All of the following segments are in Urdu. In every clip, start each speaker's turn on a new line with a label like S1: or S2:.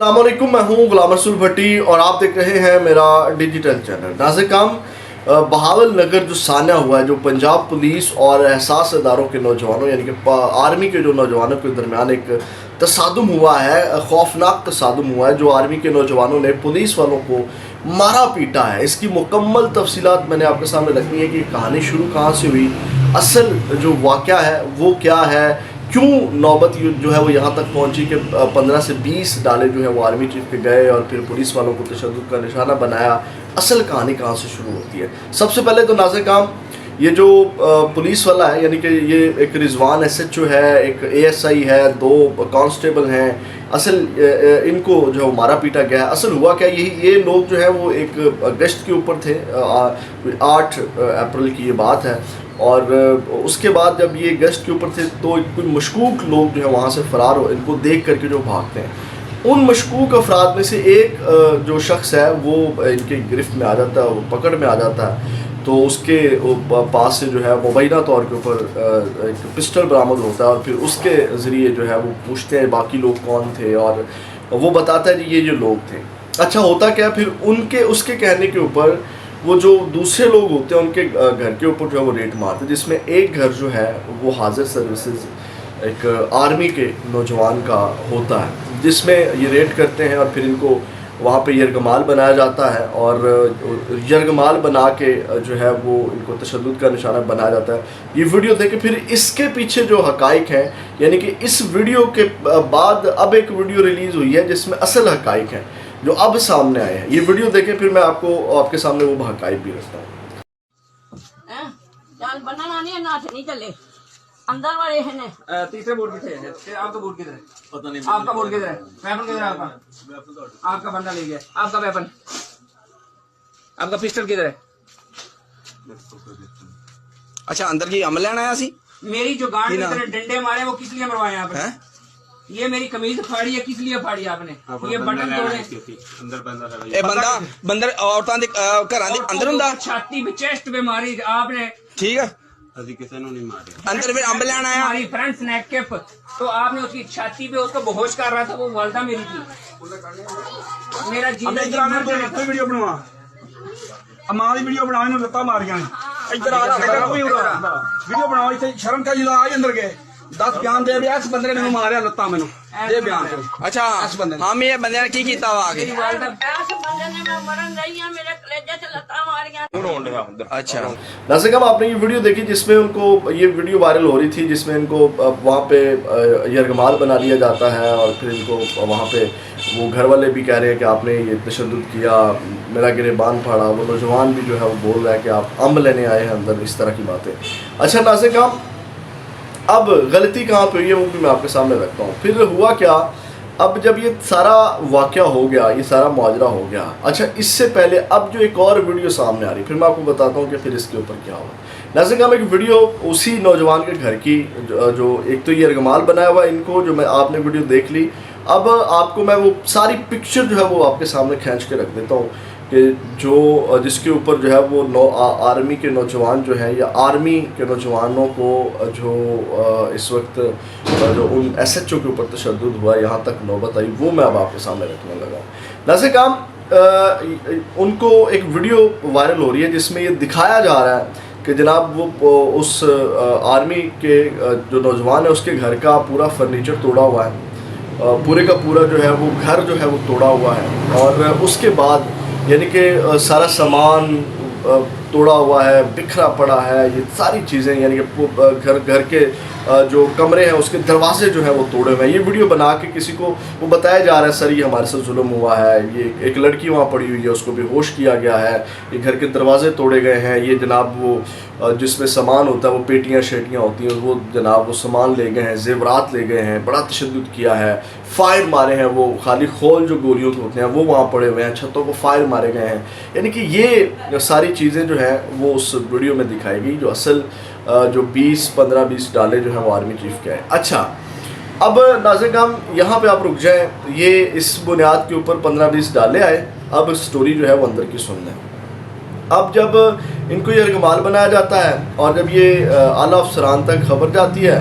S1: السلام علیکم، میں ہوں غلام رسول بھٹی اور آپ دیکھ رہے ہیں میرا ڈیجیٹل چینل۔ ناظرین کرام، بہاول نگر جو سانحہ ہوا ہے، جو پنجاب پولیس اور احساس اداروں کے نوجوانوں یعنی کہ آرمی کے جو نوجوانوں کے درمیان ایک تصادم ہوا ہے، خوفناک تصادم ہوا ہے، جو آرمی کے نوجوانوں نے پولیس والوں کو مارا پیٹا ہے۔ اس کی مکمل تفصیلات میں نے آپ کے سامنے رکھنی ہے کہ کہانی شروع کہاں سے ہوئی، اصل جو واقعہ ہے وہ کیا ہے، کیوں نوبت جو ہے وہ یہاں تک پہنچی کہ 15 سے 20 ڈالے جو ہے وہ آرمی چیف کے گئے اور پھر پولیس والوں کو تشدد کا نشانہ بنایا۔ اصل کہانی کہاں سے شروع ہوتی ہے؟ سب سے پہلے تو ناظرین کرام، یہ جو پولیس والا ہے یعنی کہ یہ ایک رضوان ایس ایچ او ہے، ایک اے ایس آئی ہے، 2 کانسٹیبل ہیں، اصل ان کو جو ہے مارا پیٹا گیا ہے۔ اصل ہوا کیا، یہ لوگ جو ہے وہ ایک گشت کے اوپر تھے، 8 اپریل کی یہ بات ہے، اور اس کے بعد جب یہ گشت کے اوپر تھے تو کوئی مشکوک لوگ جو ہے وہاں سے فرار ہو، ان کو دیکھ کر کے جو بھاگتے ہیں، ان مشکوک افراد میں سے ایک جو شخص ہے وہ ان کے گرفت میں آ جاتا ہے، وہ پکڑ میں آ جاتا ہے، تو اس کے پاس سے جو ہے مبینہ طور کے اوپر ایک پسٹل برآمد ہوتا ہے، اور پھر اس کے ذریعے جو ہے وہ پوچھتے ہیں باقی لوگ کون تھے، اور وہ بتاتا ہے کہ یہ جو لوگ تھے۔ اچھا ہوتا کیا، پھر اس کے کہنے کے اوپر وہ جو دوسرے لوگ ہوتے ہیں ان کے گھر کے اوپر جو ہے وہ ریٹ مارتے، جس میں ایک گھر جو ہے وہ حاضر سروسز ایک آرمی کے نوجوان کا ہوتا ہے، جس میں یہ ریٹ کرتے ہیں اور پھر ان کو وہاں پہ یرغمال بنایا جاتا ہے، اور یرغمال بنا کے جو ہے وہ ان کو تشدد کا نشانہ بنایا جاتا ہے۔ یہ ویڈیو دیکھیں، پھر اس کے پیچھے جو حقائق ہیں، یعنی کہ اس ویڈیو کے بعد اب ایک ویڈیو ریلیز ہوئی ہے جس میں اصل حقائق ہیں جو اب سامنے آئے ہیں۔ یہ ویڈیو دیکھیں، پھر میں آپ کے سامنے وہ حقائق بھی رکھتا ہوں۔
S2: اندر والے ہیں تیسرے بورڈ کتنے ہیں؟ آپ کا بورڈ کدھر ہے؟ پتہ نہیں۔ آپ کا بورڈ کدھر ہے؟ ویپن کدھر ہے آپ کا؟ آپ کا بندہ لے گیا۔ آپ کا ویپن، آپ کا پسٹل کدھر ہے؟
S3: اچھا، اندر کی عمل لینا آیا سی؟
S2: میری جو گارڈ میں اتنے ڈنڈے مارے وہ کس لیے مروائے آپ نے؟ یہ میری قمیض پھاڑی ہے، کس لیے پھاڑی آپ نے؟ یہ بٹن توڑے۔
S3: اے بندہ عورتاں دے گھراں دے اندر ہوندا،
S2: چھاتی پہ چیسٹ پہ ماری آپ نے،
S3: ٹھیک ہے؟
S2: اندر پھر امب لینا ہے ہماری فرنٹ سنیک کیپ، تو آپ نے اس کی چھاتی پہ اس کو بہوش کر رہا تھا، وہ والدہ میری تھی۔ میرا جی
S4: ویڈیو بنوا ماں دی ویڈیو بنا، لتاں ماریاں ادھر آ ویڈیو بناؤ، شرم کا جی آج اندر گئے 10 بیان دے دیا، اس بندے نے مینوں ماریا لتاں، مینوں دے بیان کرو۔
S3: اچھا ہم یہ بندے نے کی کیتا وا آگے؟ اچھا
S1: ناظرین کرام، آپ نے یہ ویڈیو دیکھی جس میں ان کو یہ ویڈیو وائرل ہو رہی تھی، جس میں ان کو وہاں پہ یرغمال بنا لیا جاتا ہے، اور پھر ان کو وہاں پہ وہ گھر والے بھی کہہ رہے ہیں کہ آپ نے یہ تشدد کیا، میرا گریبان پھاڑا، وہ نوجوان بھی جو ہے وہ بول رہا ہے کہ آپ امب لینے آئے ہیں اندر، اس طرح کی باتیں۔ اچھا ناظرین کرام، اب غلطی کہاں پہ ہوئی ہے وہ بھی میں آپ کے سامنے رکھتا ہوں۔ پھر ہوا کیا، اب جب یہ سارا واقعہ ہو گیا، یہ سارا ماجرا ہو گیا، اچھا اس سے پہلے اب جو ایک اور ویڈیو سامنے آ رہی، پھر میں آپ کو بتاتا ہوں کہ پھر اس کے اوپر کیا ہوا۔ ناظرین کرام، ایک ویڈیو اسی نوجوان کے گھر کی، جو ایک تو یہ یرغمال بنایا ہوا ان کو، جو آپ نے ویڈیو دیکھ لی، اب آپ کو میں وہ ساری پکچر جو ہے وہ آپ کے سامنے کھینچ کے رکھ دیتا ہوں کہ جس کے اوپر جو ہے وہ آرمی کے نوجوان جو ہیں، یا آرمی کے نوجوانوں کو جو اس وقت جو ان ایس ایچ او کے اوپر تشدد ہوا، یہاں تک نوبت آئی، وہ میں اب آپ کے سامنے رکھنے لگا ہوں۔ ناظرین کرام، ان کو ایک ویڈیو وائرل ہو رہی ہے جس میں یہ دکھایا جا رہا ہے کہ جناب وہ اس آرمی کے جو نوجوان ہے اس کے گھر کا پورا فرنیچر توڑا ہوا ہے، پورے کا پورا جو ہے وہ گھر جو ہے وہ توڑا ہوا ہے، اور اس کے بعد یعنی کہ سارا سامان توڑا ہوا ہے، بکھرا پڑا ہے، یہ ساری چیزیں، یعنی کہ گھر کے جو کمرے ہیں اس کے دروازے جو ہیں وہ توڑے ہوئے ہیں۔ یہ ویڈیو بنا کے کسی کو وہ بتایا جا رہا ہے، سر یہ ہمارے ساتھ ظلم ہوا ہے، یہ ایک لڑکی وہاں پڑی ہوئی ہے، اس کو بے ہوش کیا گیا ہے، یہ گھر کے دروازے توڑے گئے ہیں، یہ جناب وہ جس میں سامان ہوتا ہے، وہ پیٹیاں شیٹیاں ہوتی ہیں، وہ جناب وہ سامان لے گئے ہیں، زیورات لے گئے ہیں، بڑا تشدد کیا ہے، فائر مارے ہیں، وہ خالی خول جو گولیوں کے ہوتے ہیں وہ وہاں پڑے ہوئے ہیں، چھتوں کو فائر مارے گئے ہیں۔ یعنی کہ یہ ساری چیزیں جو ہیں وہ اس ویڈیو میں دکھائی گئی، جو اصل جو 15-20 ڈالے جو ہیں وہ آرمی چیف کے آئے۔ اچھا اب ناظرین کرام، یہاں پہ آپ رک جائیں، یہ اس بنیاد کے اوپر 15-20 ڈالے آئے، اب سٹوری جو ہے وہ اندر کی سن لیں۔ اب جب ان کو یہ یرغمال بنایا جاتا ہے اور جب یہ اعلیٰ افسران تک خبر جاتی ہے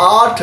S1: 8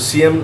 S1: CM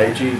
S1: IG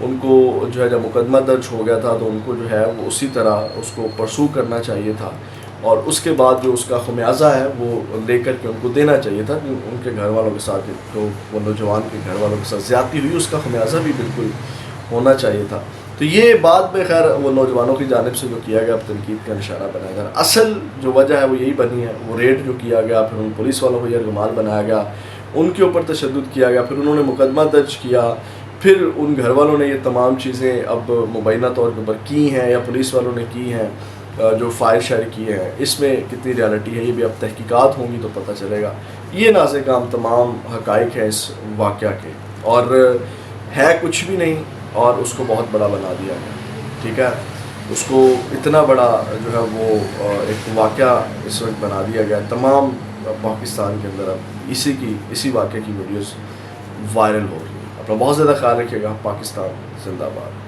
S1: ان کو جو ہے جب مقدمہ درج ہو گیا تھا تو ان کو جو ہے وہ اسی طرح اس کو پرسو کرنا چاہیے تھا، اور اس کے بعد جو اس کا خمیازہ ہے وہ لے کر کے ان کو دینا چاہیے تھا۔ ان کے گھر والوں کے ساتھ جو وہ نوجوان کے گھر والوں کے ساتھ زیادتی ہوئی، اس کا خمیازہ بھی بالکل ہونا چاہیے تھا۔ تو یہ بات میں خیر وہ نوجوانوں کی جانب سے جو کیا گیا اب تنقید کا نشانہ بنایا گیا۔ اصل جو وجہ ہے وہ یہی بنی ہے، وہ ریڈ جو کیا گیا، پھر ان پولیس والوں کو یرغمال بنایا گیا، ان کے اوپر تشدد کیا گیا، پھر انہوں نے مقدمہ درج کیا، پھر ان گھر والوں نے یہ تمام چیزیں اب مبینہ طور پر کی ہیں یا پولیس والوں نے کی ہیں، جو فائل شائر کیے ہیں، اس میں کتنی ریالٹی ہے یہ بھی اب تحقیقات ہوں گی تو پتہ چلے گا۔ یہ نازک عام تمام حقائق ہیں اس واقعہ کے، اور ہے کچھ بھی نہیں اور اس کو بہت بڑا بنا دیا گیا، ٹھیک ہے، اس کو اتنا بڑا جو ہے وہ ایک واقعہ اس وقت بنا دیا گیا۔ تمام پاکستان کے اندر اب اسی واقعے کی ویڈیوز وائرل ہو رہی ہیں۔ اپنا بہت زیادہ خیال رکھیے گا۔ پاکستان زندہ باد۔